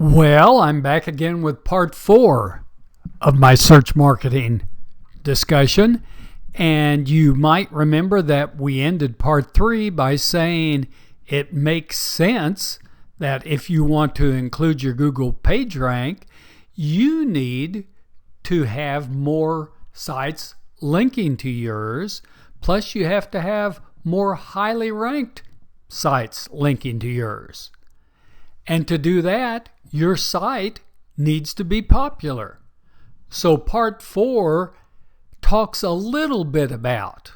Well, I'm back again with part 4 of my search marketing discussion. And you might remember that we ended part 3 by saying it makes sense that if you want to include your Google PageRank, you need to have more sites linking to yours, plus you have to have more highly ranked sites linking to yours. And to do that, your site needs to be popular. So part 4 talks a little bit about,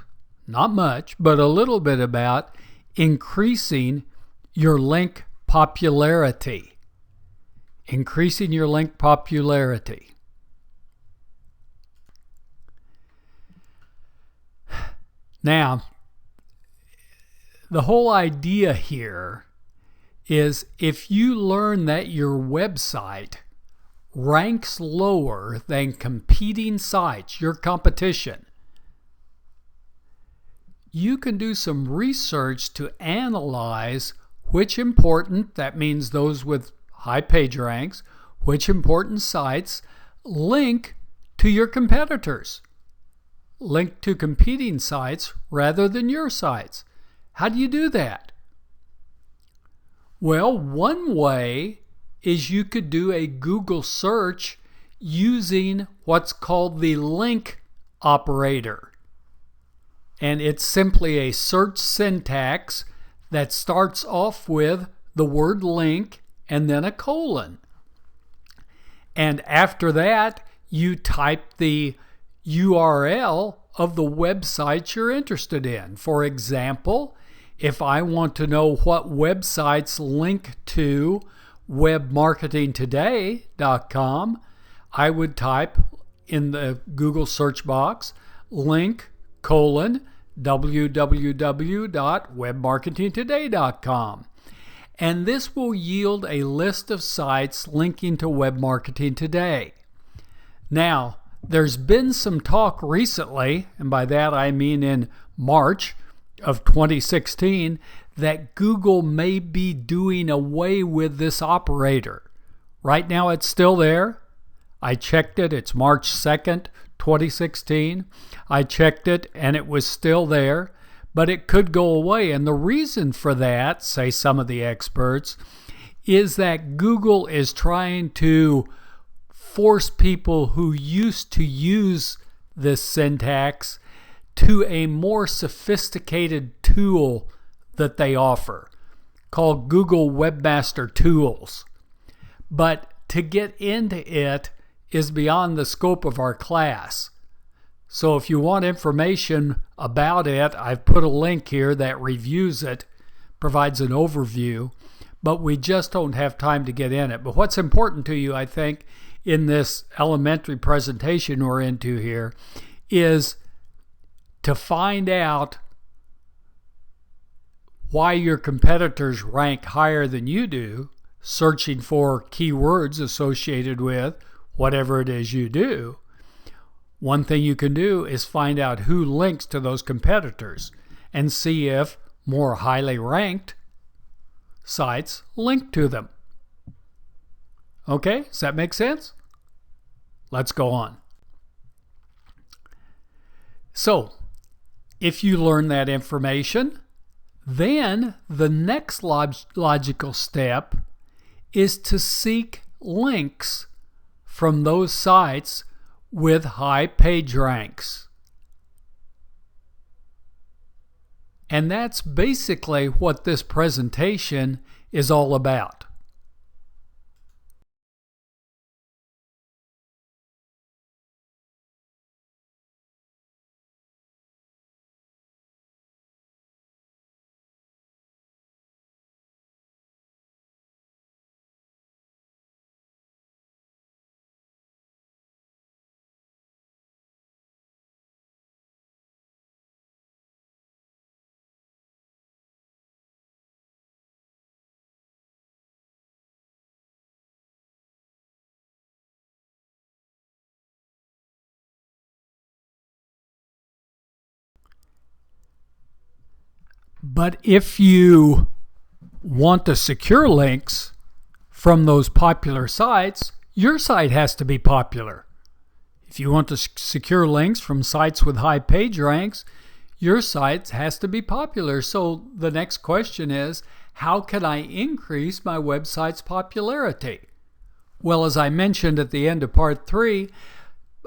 not much, but a little bit about increasing your link popularity. Increasing your link popularity. Now, the whole idea here is if you learn that your website ranks lower than competing sites, your competition, you can do some research to analyze which important, that means those with high page ranks, which important sites link to your competitors, link to competing sites rather than your sites. How do you do that? Well, one way is you could do a Google search using what's called the link operator. And it's simply a search syntax that starts off with the word link and then a colon. And after that, you type the URL of the website you're interested in. For example, if I want to know what websites link to webmarketingtoday.com, I would type in the Google search box link : www.webmarketingtoday.com. And this will yield a list of sites linking to Web Marketing Today. Now, there's been some talk recently, and by that I mean in March of 2016, that Google may be doing away with this operator. Right now it's still there. I checked it. It's March 2nd, 2016. I checked it and it was still there, but it could go away. And the reason for that, say some of the experts, is that Google is trying to force people who used to use this syntax to a more sophisticated tool that they offer called Google Webmaster Tools. But to get into it is beyond the scope of our class. So if you want information about it, I've put a link here that reviews it, provides an overview, but we just don't have time to get in it. But what's important to you, I think, in this elementary presentation we're into here is to find out why your competitors rank higher than you do, searching for keywords associated with whatever it is you do. One thing you can do is find out who links to those competitors and see if more highly ranked sites link to them. Okay, does that make sense? Let's go on. So, if you learn that information, then the next logical step is to seek links from those sites with high page ranks. And that's basically what this presentation is all about. But if you want to secure links from those popular sites, your site has to be popular. If you want to secure links from sites with high page ranks, your site has to be popular. So the next question is, how can I increase my website's popularity? Well, as I mentioned at the end of part 3,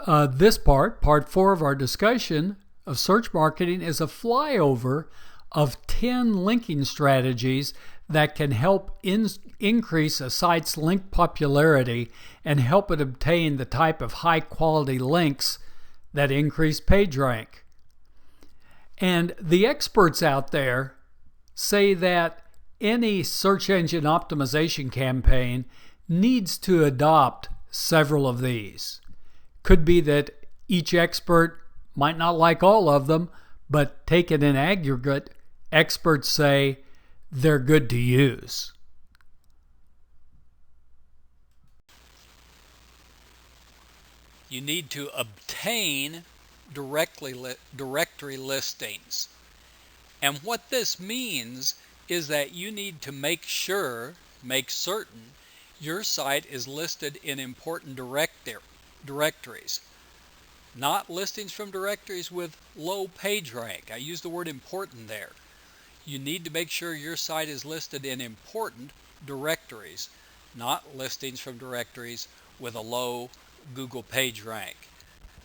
part 4 of our discussion of search marketing is a flyover of 10 linking strategies that can help increase a site's link popularity and help it obtain the type of high quality links that increase page rank. And the experts out there say that any search engine optimization campaign needs to adopt several of these. Could be that each expert might not like all of them, but taken in aggregate, experts say they're good to use. You need to obtain directory listings. And what this means is that you need to make certain your site is listed in important directories. Not listings from directories with low page rank. I use the word important there. You need to make sure your site is listed in important directories, not listings from directories with a low Google page rank.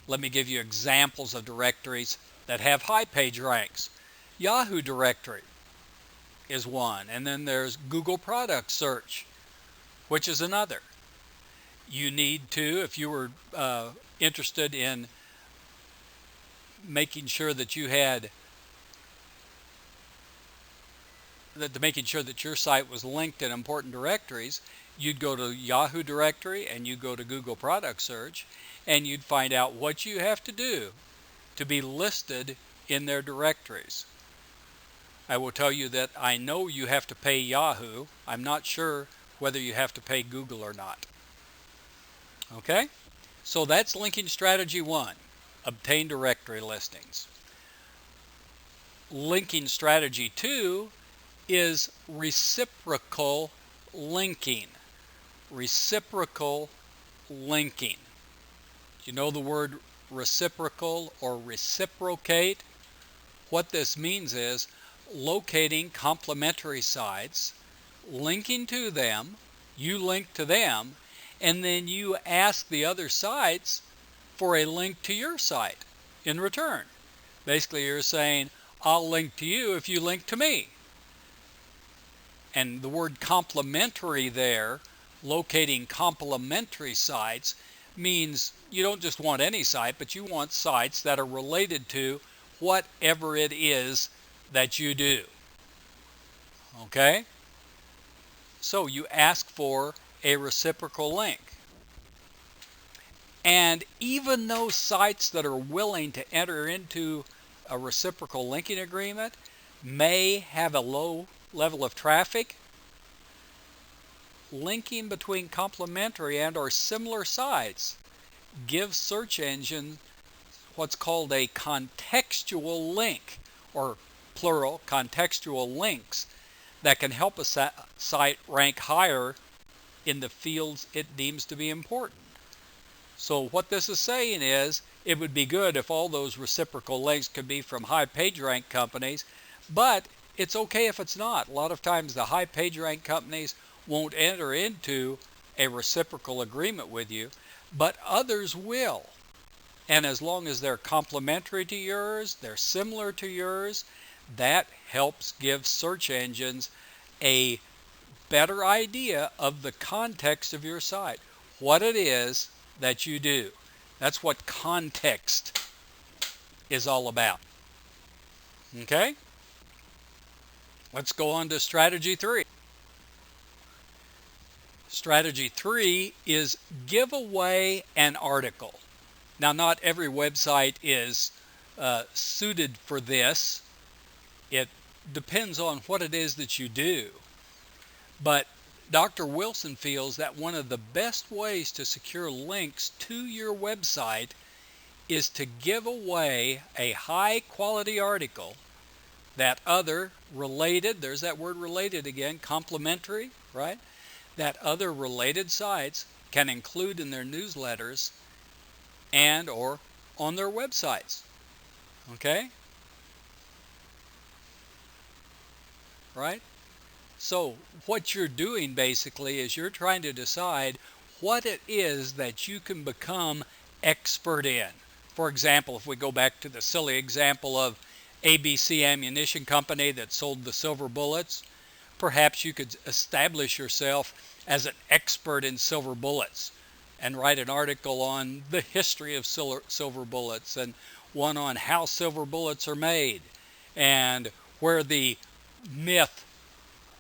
Let me give you examples of directories that have high page ranks. Yahoo directory is one, and then there's Google product search, which is another. You need to, if you were interested in making sure that you had making sure that your site was linked in important directories, you'd go to Yahoo directory and you go to Google product search, and you'd find out what you have to do to be listed in their directories. I will tell you that I know you have to pay Yahoo. I'm not sure whether you have to pay Google or not. Okay? So that's linking strategy 1, obtain directory listings. Linking strategy 2 is reciprocal linking. Reciprocal linking. You know the word reciprocal or reciprocate? What this means is locating complementary sites, linking to them, you link to them, and then you ask the other sites for a link to your site in return. Basically, you're saying, I'll link to you if you link to me. And the word complementary there, locating complementary sites, means you don't just want any site, but you want sites that are related to whatever it is that you do. Okay? So you ask for a reciprocal link. And even those sites that are willing to enter into a reciprocal linking agreement may have a low level of traffic. Linking between complementary and or similar sites gives search engines what's called a contextual link, or plural, contextual links, that can help a site rank higher in the fields it deems to be important. So what this is saying is, it would be good if all those reciprocal links could be from high page rank companies, but it's okay if it's not. A lot of times the high page rank companies won't enter into a reciprocal agreement with you, but others will. And as long as they're complementary to yours, they're similar to yours, that helps give search engines a better idea of the context of your site, what it is that you do. That's what context is all about. Okay? Let's go on to strategy 3. Strategy 3 is give away an article. Now, not every website is suited for this. It depends on what it is that you do. But Dr. Wilson feels that one of the best ways to secure links to your website is to give away a high quality article that other related, there's that word related again, complementary, right? that other related sites can include in their newsletters and or on their websites. Okay? Right? So what you're doing basically is you're trying to decide what it is that you can become expert in. For example, if we go back to the silly example of ABC Ammunition Company that sold the silver bullets, perhaps you could establish yourself as an expert in silver bullets and write an article on the history of silver bullets, and one on how silver bullets are made, and where the myth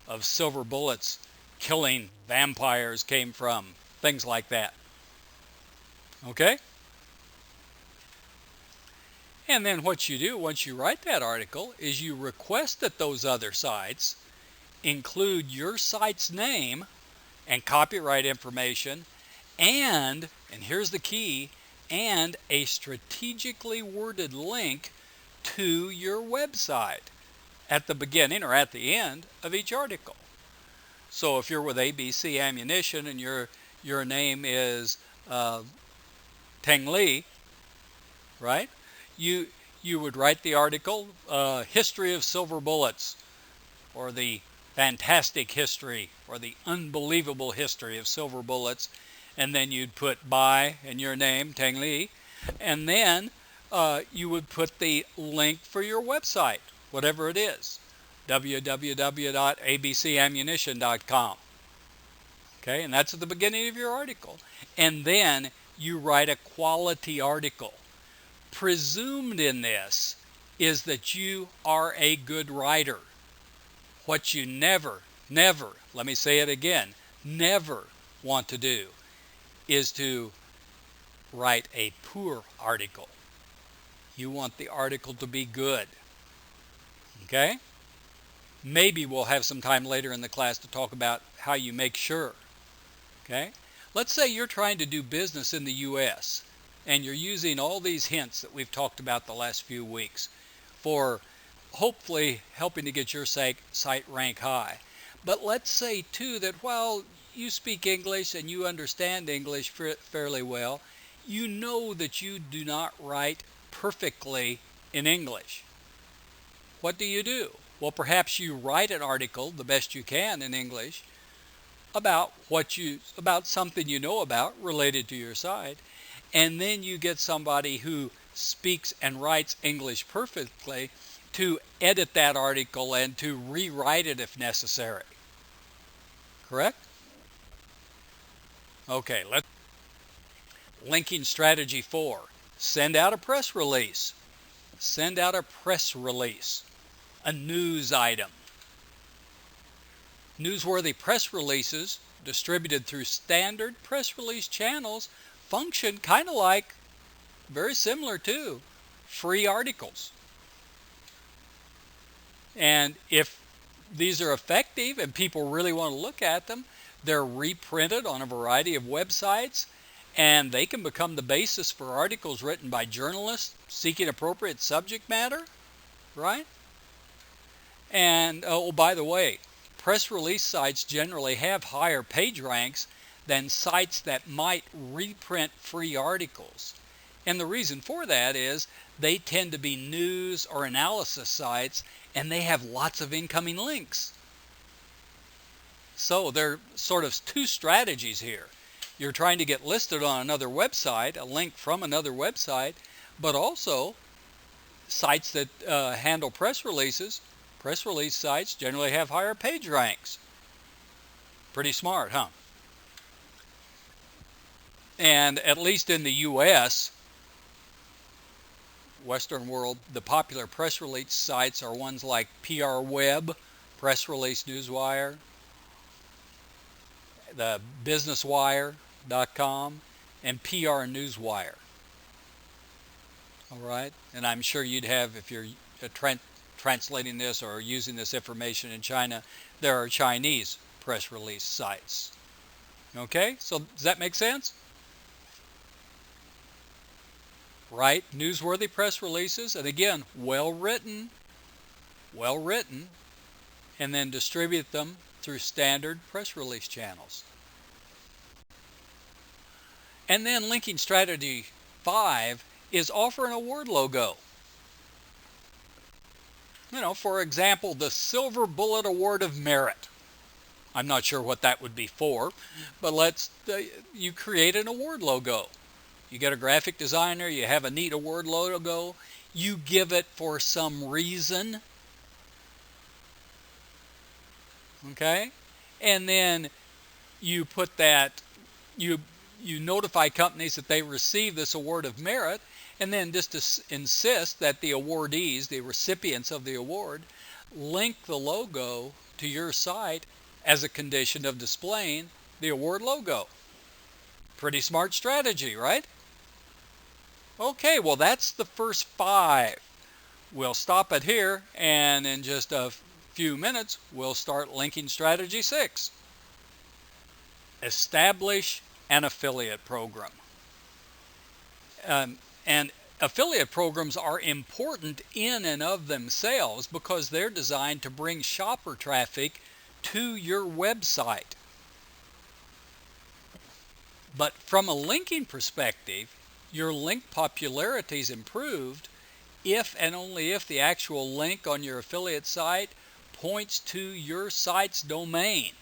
of silver bullets killing vampires came from, things like that. Okay? And then what you do once you write that article is you request that those other sites include your site's name and copyright information and here's the key, and a strategically worded link to your website at the beginning or at the end of each article. So if you're with ABC Ammunition and your name is Teng Li, right? You would write the article, History of Silver Bullets, or the fantastic history, or the unbelievable history of silver bullets, and then you'd put by and your name, Teng Li, and then you would put the link for your website, whatever it is, www.abcammunition.com. Okay, and that's at the beginning of your article. And then you write a quality article. Presumed in this is that you are a good writer. What you never, let me say it again, never want to do is to write a poor article. You want the article to be good. Okay? Maybe we'll have some time later in the class to talk about how you make sure. Okay? Let's say you're trying to do business in the U.S. and you're using all these hints that we've talked about the last few weeks for hopefully helping to get your site rank high. But let's say too that while you speak English and you understand English fairly well, you know that you do not write perfectly in English. What do? Well, perhaps you write an article the best you can in English about something you know about related to your site, and then you get somebody who speaks and writes English perfectly to edit that article and to rewrite it if necessary. Correct? Okay, let's linking strategy 4. Send out a press release. Send out a press release. A news item. Newsworthy press releases distributed through standard press release channels function kind of like, very similar to, free articles. And if these are effective and people really want to look at them, they're reprinted on a variety of websites, and they can become the basis for articles written by journalists seeking appropriate subject matter, right? And, oh, by the way, press release sites generally have higher page ranks than sites that might reprint free articles. And the reason for that is they tend to be news or analysis sites, and they have lots of incoming links. So there are sort of two strategies here. You're trying to get listed on another website, a link from another website, but also sites that handle press releases. Press release sites generally have higher page ranks. Pretty smart, huh? And at least in the U.S., Western world, the popular press release sites are ones like PR Web, Press Release Newswire, the BusinessWire.com, and PR Newswire. All right, and I'm sure you'd have, if you're translating this or using this information in China, there are Chinese press release sites. Okay, so does that make sense? Write newsworthy press releases, and again, well written, and then distribute them through standard press release channels. And then linking strategy 5 is offer an award logo. For example, the Silver Bullet Award of Merit. I'm not sure what that would be for, but you create an award logo. You get a graphic designer, you have a neat award logo, you give it for some reason, okay? And then you put that, you notify companies that they receive this award of merit, and then just to insist that the awardees, the recipients of the award, link the logo to your site as a condition of displaying the award logo. Pretty smart strategy, right? Okay, well that's the first 5. We'll stop it here, and in just a few minutes we'll start linking strategy 6. Establish an affiliate program. And affiliate programs are important in and of themselves because they're designed to bring shopper traffic to your website. But from a linking perspective, your link popularity is improved if and only if the actual link on your affiliate site points to your site's domain.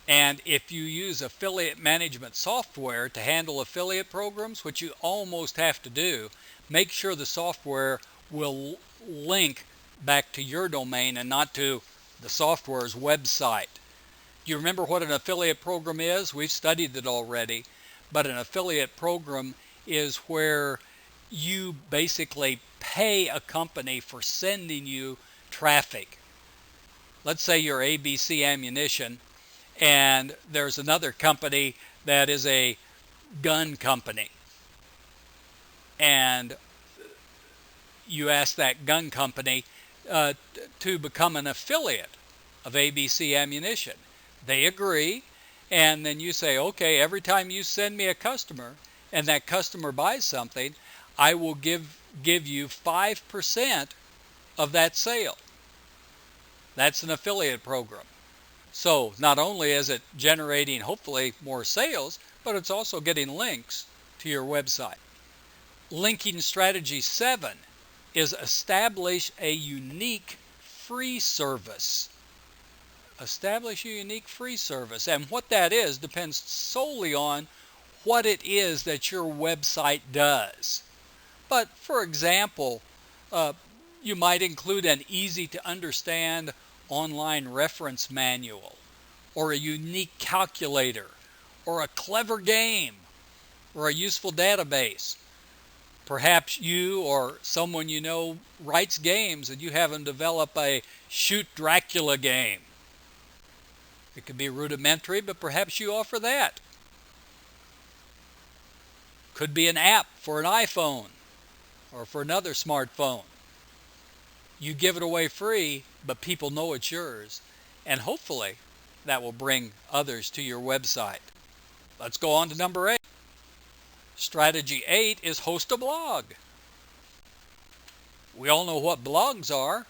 And if you use affiliate management software to handle affiliate programs, which you almost have to do, make sure the software will link back to your domain and not to the software's website. Do you remember what an affiliate program is? We've studied it already, but an affiliate program is where you basically pay a company for sending you traffic. Let's say you're ABC Ammunition, and there's another company that is a gun company, and you ask that gun company to become an affiliate of ABC Ammunition. They agree, and then you say, okay, every time you send me a customer and that customer buys something, I will give you 5% of that sale. That's an affiliate program. So not only is it generating hopefully more sales, but it's also getting links to your website. Linking strategy 7 is establish a unique free service. Establish a unique free service. And what that is depends solely on what it is that your website does. But for example, you might include an easy to understand online reference manual, or a unique calculator, or a clever game, or a useful database. Perhaps you or someone you know writes games and you have them develop a Shoot Dracula game. It could be rudimentary, but perhaps you offer that. Could be an app for an iPhone or for another smartphone. You give it away free, but people know it's yours, and hopefully that will bring others to your website. Let's go on to number 8. Strategy 8 is host a blog. We all know what blogs are.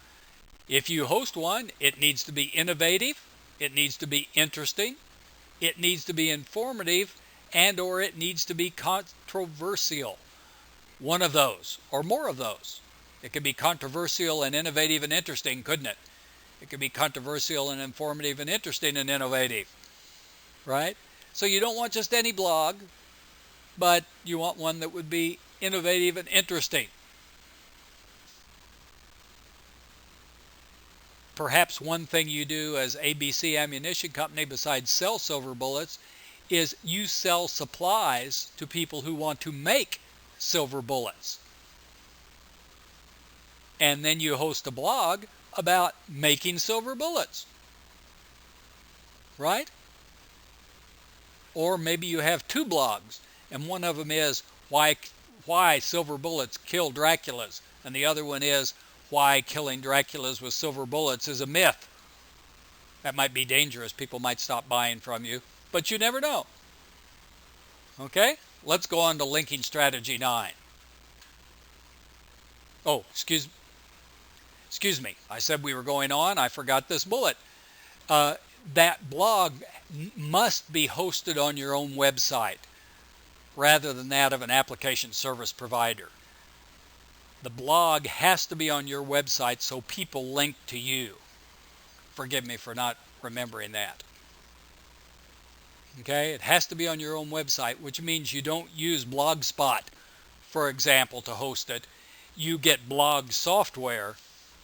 If you host one, it needs to be innovative, it needs to be interesting, it needs to be informative, and or it needs to be controversial. One of those, or more of those. It could be controversial and innovative and interesting, couldn't it? It could be controversial and informative and interesting and innovative, right? So you don't want just any blog, but you want one that would be innovative and interesting. Perhaps one thing you do as ABC Ammunition Company besides sell silver bullets is you sell supplies to people who want to make silver bullets. And then you host a blog about making silver bullets, right? Or maybe you have 2 blogs, and one of them is why silver bullets kill Draculas, and the other one is why killing Draculas with silver bullets is a myth. That might be dangerous. People might stop buying from you, but you never know. Okay, let's go on to linking strategy 9. Oh, excuse me. I said we were going on. I forgot this bullet. that blog must be hosted on your own website rather than that of an application service provider. The blog has to be on your website so people link to you. Forgive me for not remembering that. Okay, it has to be on your own website, which means you don't use Blogspot, for example, to host it. You get blog software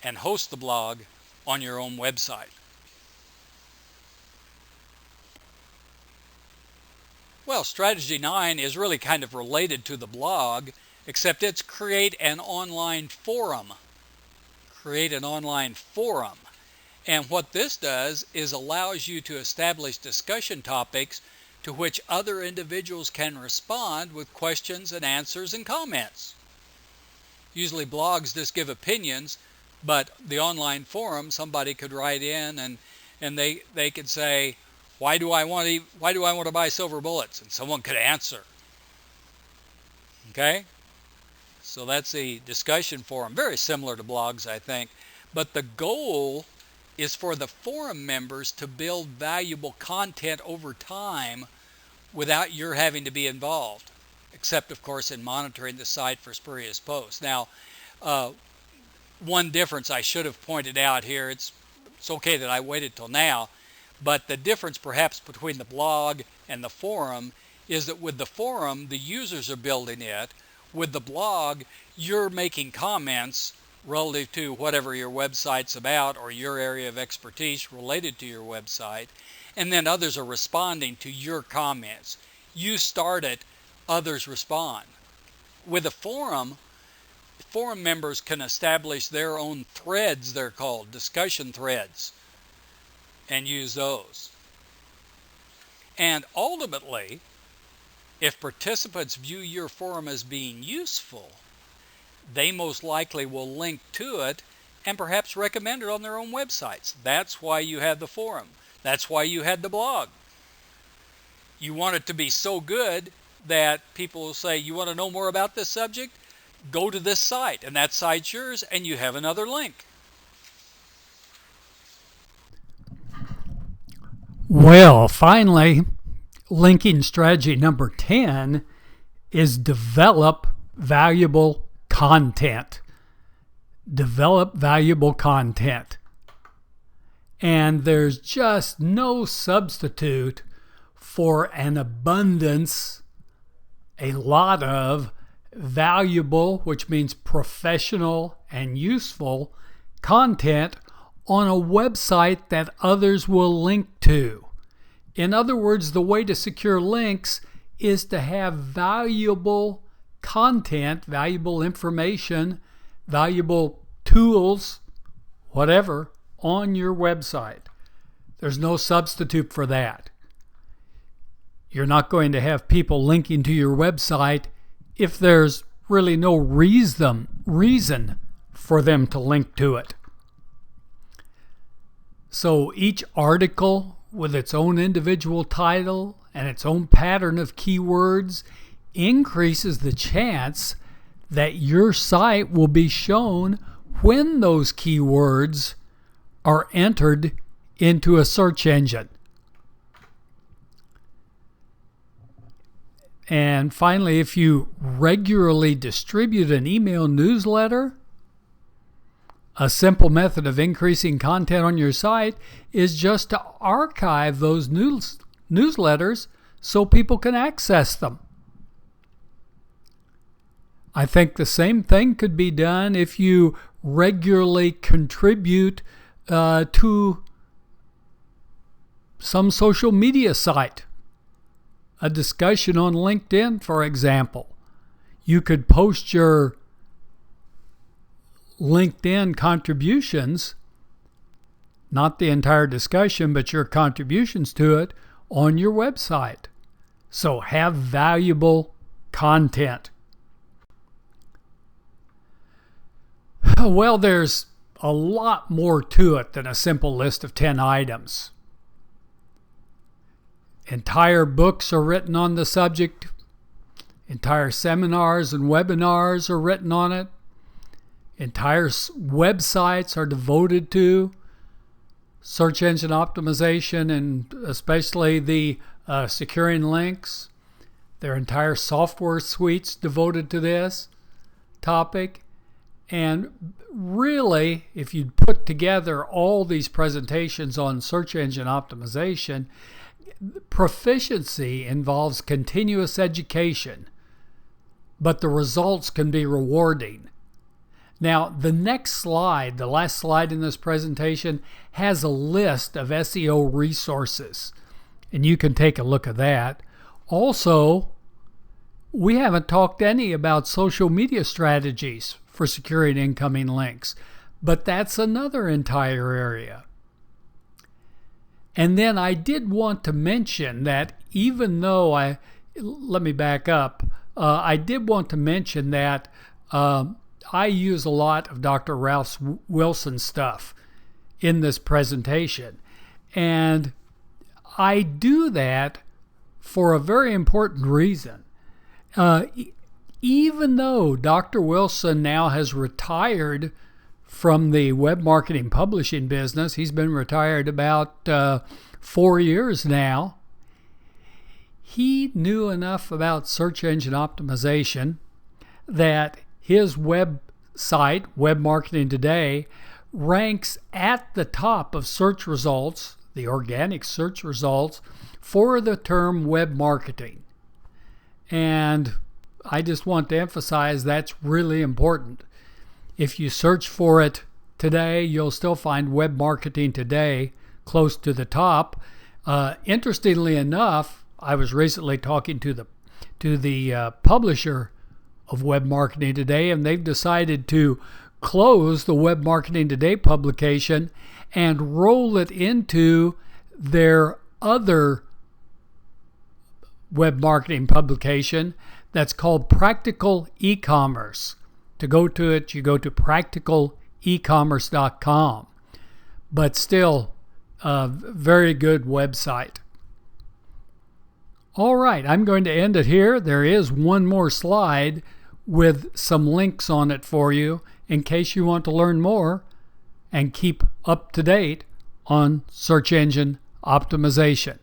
and host the blog on your own website. Well, strategy 9 is really kind of related to the blog, except it's create an online forum. Create an online forum. And what this does is allows you to establish discussion topics to which other individuals can respond with questions and answers and comments. Usually blogs just give opinions, but the online forum, somebody could write in and they could say, why do I want to buy silver bullets? And someone could answer. Okay? So that's the discussion forum. Very similar to blogs, I think. But the goal is for the forum members to build valuable content over time without your having to be involved, except, of course, in monitoring the site for spurious posts. Now, one difference I should have pointed out here, it's okay that I waited till now, but the difference perhaps between the blog and the forum is that with the forum, the users are building it. With the blog, you're making comments relative to whatever your website's about or your area of expertise related to your website, and then others are responding to your comments. You start it, others respond. With a forum, forum members can establish their own threads, they're called discussion threads, and use those. And ultimately, if participants view your forum as being useful, they most likely will link to it and perhaps recommend it on their own websites. That's why you had the forum. That's why you had the blog. You want it to be so good that people will say, you want to know more about this subject? Go to this site, and that site's yours, and you have another link. Well, finally, linking strategy number 10 is develop valuable content. Develop valuable content. And there's just no substitute for an abundance, a lot of valuable, which means professional and useful content on a website that others will link to. In other words, the way to secure links is to have valuable content, valuable information, valuable tools, whatever, on your website. There's no substitute for that. You're not going to have people linking to your website if there's really no reason for them to link to it. So each article with its own individual title and its own pattern of keywords increases the chance that your site will be shown when those keywords are entered into a search engine. And finally, if you regularly distribute an email newsletter, a simple method of increasing content on your site is just to archive those newsletters so people can access them. I think the same thing could be done if you regularly contribute to some social media site. A discussion on LinkedIn, for example. You could post your LinkedIn contributions, not the entire discussion, but your contributions to it on your website. So have valuable content. Well, there's a lot more to it than a simple list of 10 items. Entire books are written on the subject. Entire seminars and webinars are written on it. Entire websites are devoted to search engine optimization, and especially the securing links. Their entire software suite's devoted to this topic. And really, if you put together all these presentations on search engine optimization, proficiency involves continuous education, but the results can be rewarding. Now, the next slide, the last slide in this presentation, has a list of SEO resources, and you can take a look at that. Also, we haven't talked any about social media strategies for securing incoming links, but that's another entire area. And then I did want to mention that even though let me back up, I did want to mention that I use a lot of Dr. Ralph Wilson stuff in this presentation. And I do that for a very important reason. Even though Dr. Wilson now has retired from the web marketing publishing business, he's been retired about 4 years now, he knew enough about search engine optimization that his website, Web Marketing Today, ranks at the top of search results, the organic search results, for the term web marketing. And I just want to emphasize that's really important. If you search for it today, you'll still find Web Marketing Today close to the top. Interestingly enough, I was recently talking to the publisher of Web Marketing Today, and they've decided to close the Web Marketing Today publication and roll it into their other web marketing publication that's called Practical E-commerce. To go to it, you go to practicalecommerce.com. But still, a very good website. All right, I'm going to end it here. There is one more slide with some links on it for you in case you want to learn more and keep up to date on search engine optimization.